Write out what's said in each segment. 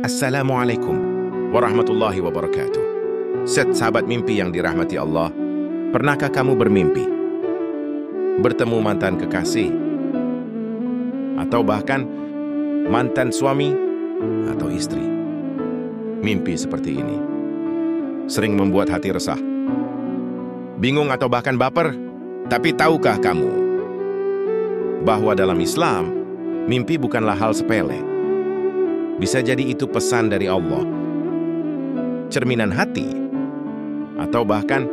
Assalamualaikum warahmatullahi wabarakatuh. Sahabat mimpi yang dirahmati Allah, pernahkah kamu bermimpi bertemu mantan kekasih atau bahkan mantan suami atau istri? Mimpi seperti ini sering membuat hati resah, bingung atau bahkan baper. Tapi tahukah kamu bahwa dalam Islam mimpi bukanlah hal sepele? Bisa jadi itu pesan dari Allah, cerminan hati, atau bahkan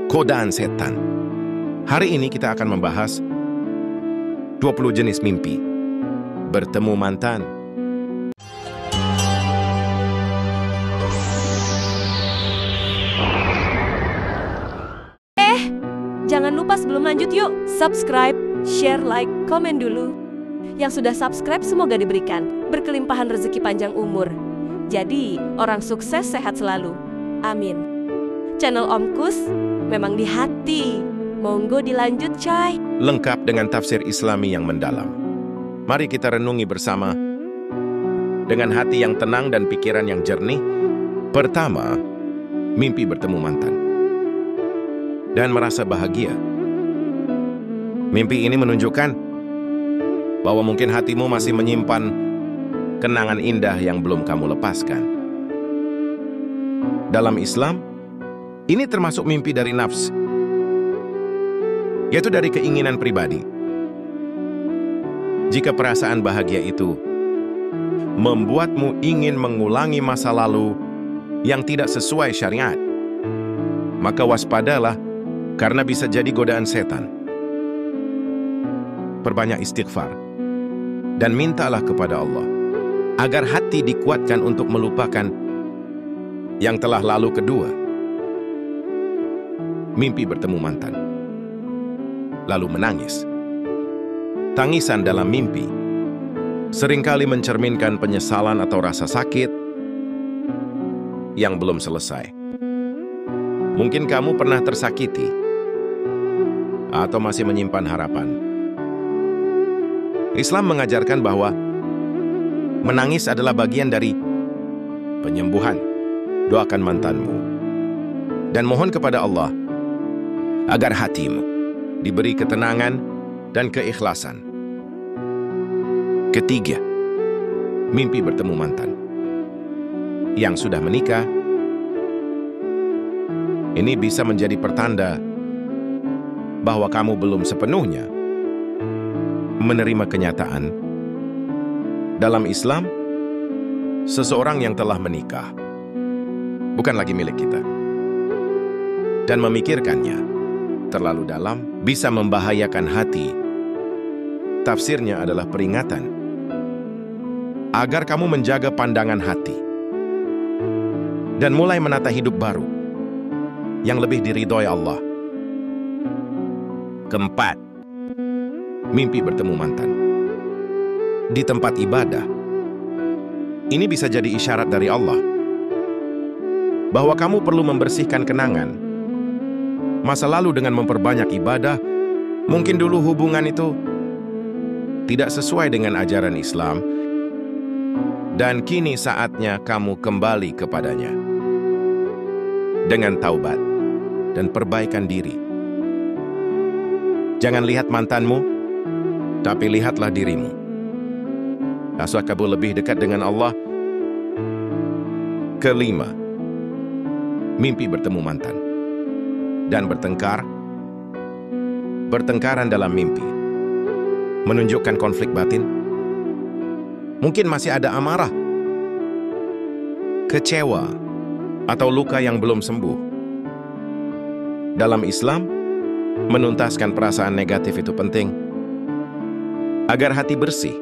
godaan setan. Hari ini kita akan membahas 20 jenis mimpi bertemu mantan. Jangan lupa sebelum lanjut yuk, subscribe, share, like, komen dulu. Yang sudah subscribe semoga diberikan berkelimpahan rezeki panjang umur. Jadi, orang sukses sehat selalu. Amin. Channel Om Kus memang di hati. Monggo dilanjut, coy. Lengkap dengan tafsir Islami yang mendalam. Mari kita renungi bersama. Dengan hati yang tenang dan pikiran yang jernih. Pertama, mimpi bertemu mantan dan merasa bahagia. Mimpi ini menunjukkan bahwa mungkin hatimu masih menyimpan kenangan indah yang belum kamu lepaskan. Dalam Islam, ini termasuk mimpi dari nafs, yaitu dari keinginan pribadi. Jika perasaan bahagia itu membuatmu ingin mengulangi masa lalu yang tidak sesuai syariat, maka waspadalah, karena bisa jadi godaan setan. Perbanyak istighfar dan mintalah kepada Allah agar hati dikuatkan untuk melupakan yang telah lalu. Kedua, mimpi bertemu mantan lalu menangis. Tangisan dalam mimpi seringkali mencerminkan penyesalan atau rasa sakit yang belum selesai. Mungkin kamu pernah tersakiti atau masih menyimpan harapan. Islam mengajarkan bahwa menangis adalah bagian dari penyembuhan. Doakan mantanmu dan mohon kepada Allah agar hatimu diberi ketenangan dan keikhlasan. Ketiga, mimpi bertemu mantan yang sudah menikah. Ini bisa menjadi pertanda bahwa kamu belum sepenuhnya menerima kenyataan. Dalam Islam, seseorang yang telah menikah bukan lagi milik kita. Dan memikirkannya terlalu dalam bisa membahayakan hati. Tafsirnya adalah peringatan agar kamu menjaga pandangan hati dan mulai menata hidup baru yang lebih diridhoi Allah. Keempat, mimpi bertemu mantan di tempat ibadah. Ini bisa jadi isyarat dari Allah bahwa kamu perlu membersihkan kenangan masa lalu dengan memperbanyak ibadah. Mungkin dulu hubungan itu tidak sesuai dengan ajaran Islam, dan kini saatnya kamu kembali kepadanya dengan taubat dan perbaikan diri. Jangan lihat mantanmu, tapi lihatlah dirimu. Asal kamu lebih dekat dengan Allah. Kelima, mimpi bertemu mantan dan bertengkar. Bertengkaran dalam mimpi menunjukkan konflik batin. Mungkin masih ada amarah, kecewa, atau luka yang belum sembuh. Dalam Islam, menuntaskan perasaan negatif itu penting agar hati bersih.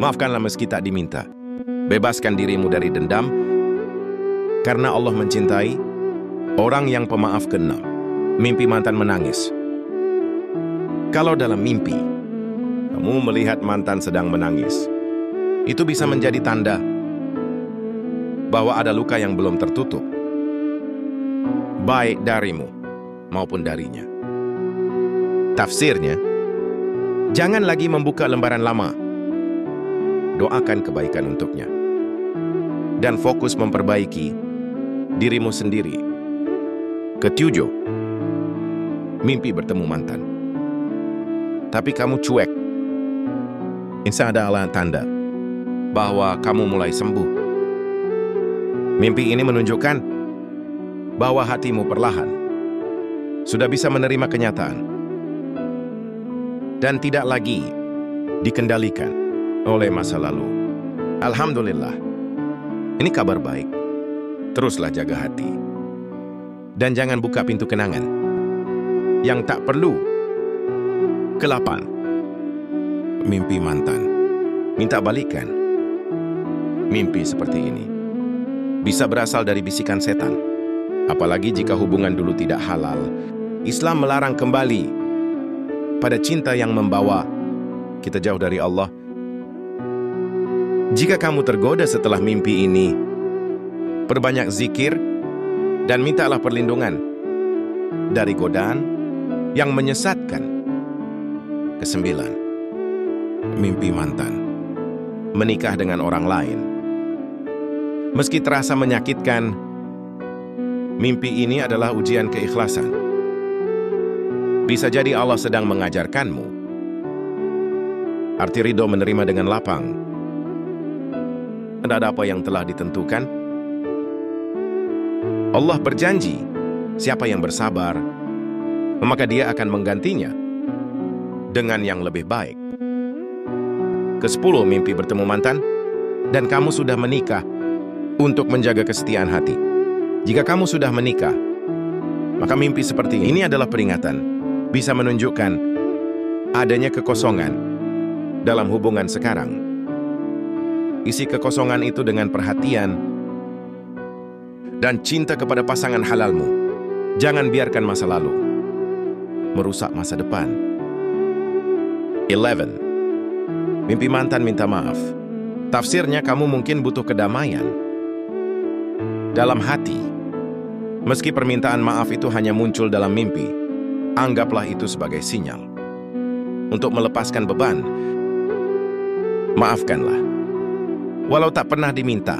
Maafkanlah meski tak diminta. Bebaskan dirimu dari dendam, karena Allah mencintai orang yang pemaaf. Keenam, mimpi mantan menangis. Kalau dalam mimpi kamu melihat mantan sedang menangis, itu bisa menjadi tanda bahwa ada luka yang belum tertutup, baik darimu maupun darinya. Tafsirnya, jangan lagi membuka lembaran lama. Doakan kebaikan untuknya. dan fokus memperbaiki dirimu sendiri. Ketujuh, mimpi bertemu mantan. Tapi kamu cuek. Ini adalah tanda bahwa kamu mulai sembuh. Mimpi ini menunjukkan bahwa hatimu perlahan sudah bisa menerima kenyataan dan tidak lagi dikendalikan oleh masa lalu. Alhamdulillah, ini kabar baik. Teruslah jaga hati dan jangan buka pintu kenangan yang tak perlu. Ke-8, mimpi mantan. Minta balikan. Mimpi seperti ini bisa berasal dari bisikan setan. Apalagi jika hubungan dulu tidak halal. Islam melarang kembali pada cinta yang membawa kita jauh dari Allah. Jika kamu tergoda setelah mimpi ini, perbanyak zikir dan mintalah perlindungan dari godaan yang menyesatkan. Ke-9, mimpi mantan. Menikah dengan orang lain. Meski terasa menyakitkan, mimpi ini adalah ujian keikhlasan. Bisa jadi Allah sedang mengajarkanmu arti ridho menerima dengan lapang. Ada apa yang telah ditentukan? Allah berjanji, siapa yang bersabar, maka Dia akan menggantinya dengan yang lebih baik. Ke-10, mimpi bertemu mantan, dan kamu sudah menikah untuk menjaga kesetiaan hati. Jika kamu sudah menikah, maka mimpi seperti ini adalah peringatan. Bisa menunjukkan adanya kekosongan dalam hubungan sekarang. Isi kekosongan itu dengan perhatian dan cinta kepada pasangan halalmu. Jangan biarkan masa lalu merusak masa depan. 11. Mimpi mantan minta maaf. Tafsirnya kamu mungkin butuh kedamaian dalam hati. Meski permintaan maaf itu hanya muncul dalam mimpi, anggaplah itu sebagai sinyal untuk melepaskan beban. Maafkanlah. Walau tak pernah diminta,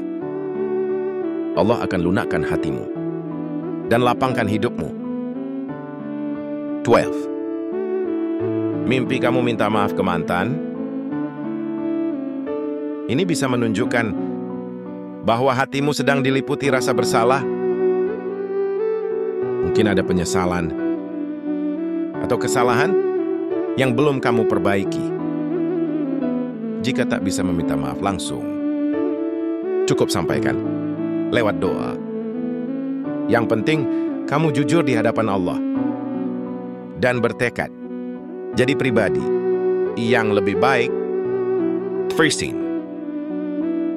Allah akan lunakkan hatimu dan lapangkan hidupmu. 12. Mimpi kamu minta maaf ke mantan. Ini bisa menunjukkan bahwa hatimu sedang diliputi rasa bersalah. Mungkin ada penyesalan atau kesalahan yang belum kamu perbaiki. Jika tak bisa meminta maaf langsung, cukup sampaikan lewat doa. Yang penting, kamu jujur di hadapan Allah dan bertekad jadi pribadi yang lebih baik. 13.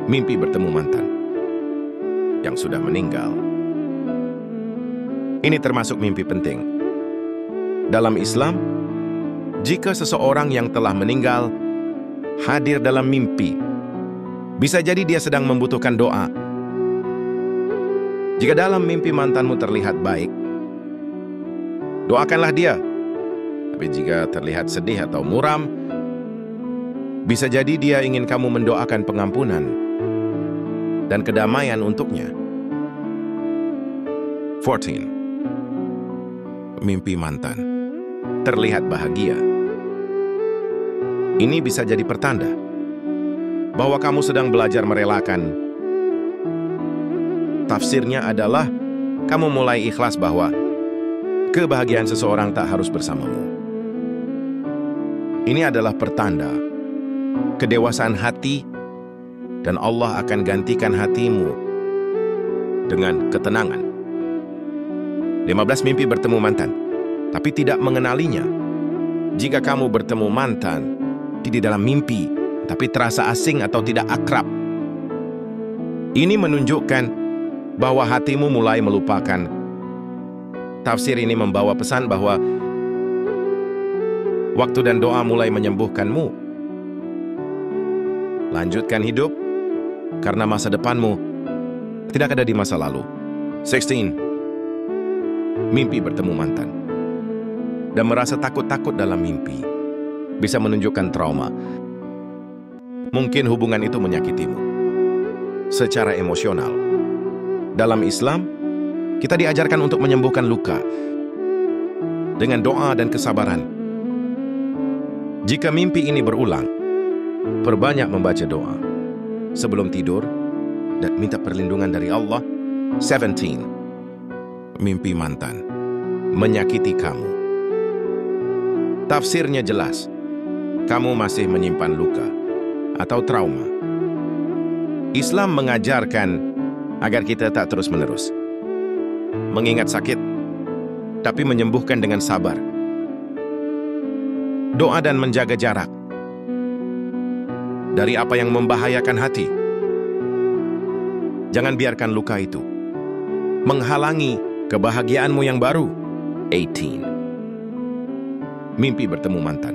Mimpi bertemu mantan yang sudah meninggal. Ini termasuk mimpi penting. Dalam Islam, jika seseorang yang telah meninggal hadir dalam mimpi, bisa jadi dia sedang membutuhkan doa. Jika dalam mimpi mantanmu terlihat baik, doakanlah dia. Tapi jika terlihat sedih atau muram, bisa jadi dia ingin kamu mendoakan pengampunan dan kedamaian untuknya. 14. Mimpi mantan terlihat bahagia. Ini bisa jadi pertanda bahwa kamu sedang belajar merelakan. Tafsirnya adalah kamu mulai ikhlas bahwa kebahagiaan seseorang tak harus bersamamu. Ini adalah pertanda kedewasaan hati, dan Allah akan gantikan hatimu dengan ketenangan. 15. Mimpi bertemu mantan, tapi tidak mengenalinya. Jika kamu bertemu mantan di dalam mimpi, tapi terasa asing atau tidak akrab, ini menunjukkan bahwa hatimu mulai melupakan. Tafsir ini membawa pesan bahwa waktu dan doa mulai menyembuhkanmu. Lanjutkan hidup, karena masa depanmu tidak ada di masa lalu. 16. Mimpi bertemu mantan dan merasa takut-takut dalam mimpi bisa menunjukkan trauma. Mungkin hubungan itu menyakitimu. secara emosional. Dalam Islam, kita diajarkan untuk menyembuhkan luka dengan doa dan kesabaran. Jika mimpi ini berulang, perbanyak membaca doa sebelum tidur dan minta perlindungan dari Allah. 17. Mimpi mantan menyakiti kamu. Tafsirnya jelas. Kamu masih menyimpan luka atau trauma. Islam mengajarkan agar kita tak terus-menerus mengingat sakit, tapi menyembuhkan dengan sabar, doa dan menjaga jarak dari apa yang membahayakan hati. Jangan biarkan luka itu menghalangi kebahagiaanmu yang baru. 18. Mimpi bertemu mantan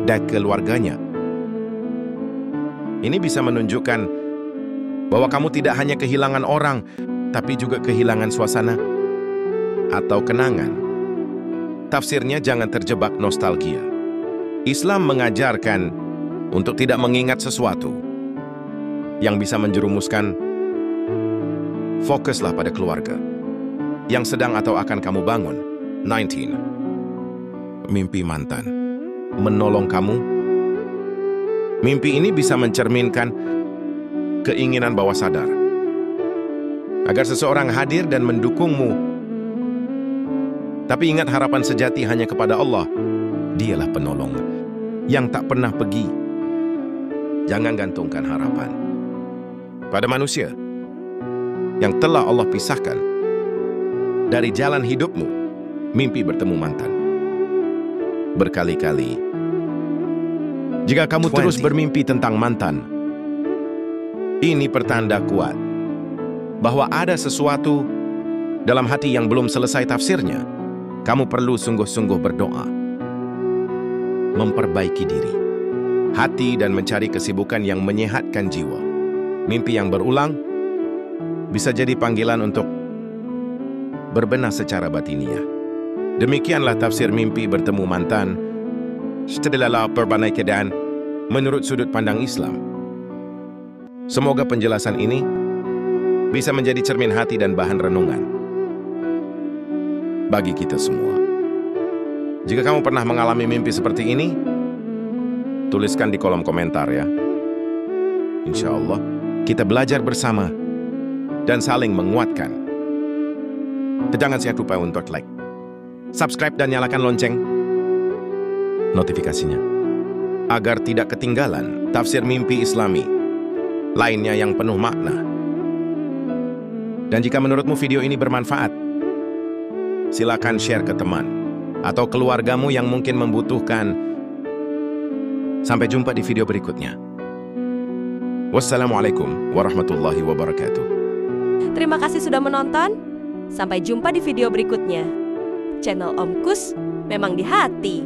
dan keluarganya. Ini bisa menunjukkan bahwa kamu tidak hanya kehilangan orang, tapi juga kehilangan suasana atau kenangan. Tafsirnya jangan terjebak nostalgia. Islam mengajarkan untuk tidak mengingat sesuatu yang bisa menjerumuskan. Fokuslah pada keluarga yang sedang atau akan kamu bangun. 19. Mimpi mantan menolong kamu. Mimpi ini bisa mencerminkan keinginan bawah sadar agar seseorang hadir dan mendukungmu. Tapi ingat, harapan sejati hanya kepada Allah. Dialah penolong yang tak pernah pergi. Jangan gantungkan harapan pada manusia yang telah Allah pisahkan dari jalan hidupmu. Mimpi bertemu mantan berkali-kali. Jika kamu terus bermimpi tentang mantan, ini pertanda kuat bahwa ada sesuatu dalam hati yang belum selesai tafsirnya. Kamu perlu sungguh-sungguh berdoa, memperbaiki diri, hati, dan mencari kesibukan yang menyehatkan jiwa. Mimpi yang berulang bisa jadi panggilan untuk berbenah secara batiniah. Demikianlah tafsir mimpi bertemu mantan setelah perbaikan menurut sudut pandang Islam. Semoga penjelasan ini bisa menjadi cermin hati dan bahan renungan bagi kita semua. Jika kamu pernah mengalami mimpi seperti ini, tuliskan di kolom komentar ya. Insya Allah, kita belajar bersama dan saling menguatkan. Jangan lupa untuk like, subscribe, dan nyalakan lonceng notifikasinya agar tidak ketinggalan tafsir mimpi Islami lainnya yang penuh makna. Dan jika menurutmu video ini bermanfaat, silakan share ke teman atau keluargamu yang mungkin membutuhkan. Sampai jumpa di video berikutnya. Wassalamualaikum warahmatullahi wabarakatuh. Terima kasih sudah menonton. Sampai jumpa di video berikutnya. Channel Om Kus memang di hati.